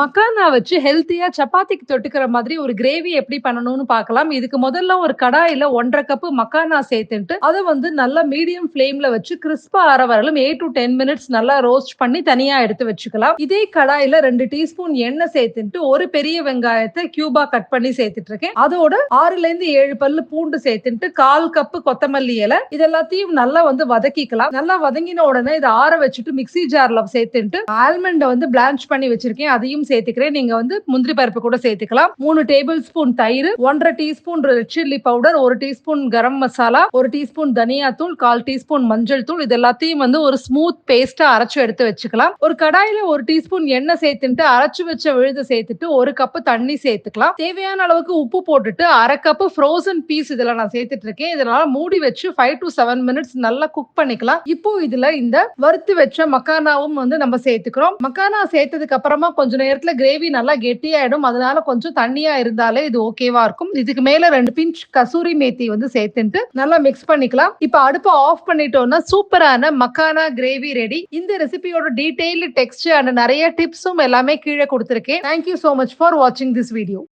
மக்கானா வச்சு ஹெல்த்தியா சப்பாத்திக்கு தொட்டுக்கிற மாதிரி ஒரு கிரேவி எப்படி பண்ணணும்னு பார்க்கலாம். இதுக்கு முதல்ல ஒரு கடாயில 1 1/2 கப் மக்கானா சேர்த்துட்டு, அத வந்து நல்லா மீடியம் ஃப்ளேம்ல வச்சு கிறிஸ்பா ஆற வரலும் 8 to 10 மினிட்ஸ் நல்லா ரோஸ்ட் பண்ணி தனியா எடுத்து வச்சுக்கலாம். இதே கடாயில 2 டீஸ்பூன் எண்ணெய் சேர்த்துட்டு, ஒரு பெரிய வெங்காயத்தை கியூபா கட் பண்ணி சேர்த்துட்டு இருக்கேன். அதோட 6ல இருந்து 7 பல்லு பூண்டு சேர்த்துட்டு, 1/4 கப் கொத்தமல்லி இலை இது எல்லாத்தையும் நல்லா வந்து வதக்கிக்கலாம். நல்லா வதங்கின உடனே இதை ஆற வச்சுட்டு மிக்ஸி ஜார்ல சேர்த்துட்டு, ஆல்மண்ட வந்து பிளான்ச் பண்ணி வச்சிருக்கேன். அதையும் சேர்த்துக்கிறேன். நீங்க வந்து முந்திரி பருப்பு கூட சேர்த்துக்கலாம். 3 டேபிள் ஸ்பூன் தயிர், 1 1/2 teaspoon red chilli powder, 1 teaspoon garam masala, 1 teaspoon தனியா தூள், 1/4 டீஸ்பூன் மஞ்சள் தூள் இது எல்லாத்தையும் வந்து ஒரு ஸ்மூத் பேஸ்டா அரைச்சு எடுத்து வச்சுக்கலாம். ஒரு கடாயில 1 டீஸ்பூன் எண்ணெய் சேர்த்துட்டு அரைச்சு வச்ச விழுத சேர்த்துட்டு 1 கப் தண்ணி சேர்த்துக்கலாம். தேவையான அளவுக்கு உப்பு போட்டுட்டு 1/2 கப் ஃப்ரோசன் பீஸ் இதுல நான் சேர்த்துட்டு இருக்கேன். இதனால மூடி வச்சு 5 to 7 மினிட்ஸ் நல்லா குக் பண்ணிக்கலாம். இப்போ இதுல இந்த வறுத்து வச்ச மக்கானாவும் வந்து நம்ம சேர்த்துக்கிறோம். மக்கானா சேர்த்ததுக்கு அப்புறமா கொஞ்ச நேரத்துல கிரேவி நல்லா கெட்டியாயிடும். அதனால கொஞ்சம் தண்ணியா இருந்தாலே இது ஓகேவா இருக்கும். இதுக்கு மேல 2 பிஞ்ச் கசூரி மேத்தி வந்து சேர்த்துட்டு நல்லா மிக்ஸ் பண்ணிக்கலாம். இப்ப அடுப்பை ஆஃப் பண்ணிட்டோம்னா சூப்பரான மக்கானா கிரேவி ரெடி. இந்த ரெசிபியோட டீடைல்டு டெக்ஸ்ட் அண்ட் நிறைய டிப்ஸும் எல்லாமே கீழே கொடுத்திருக்கேன். Thank you so much for watching this video.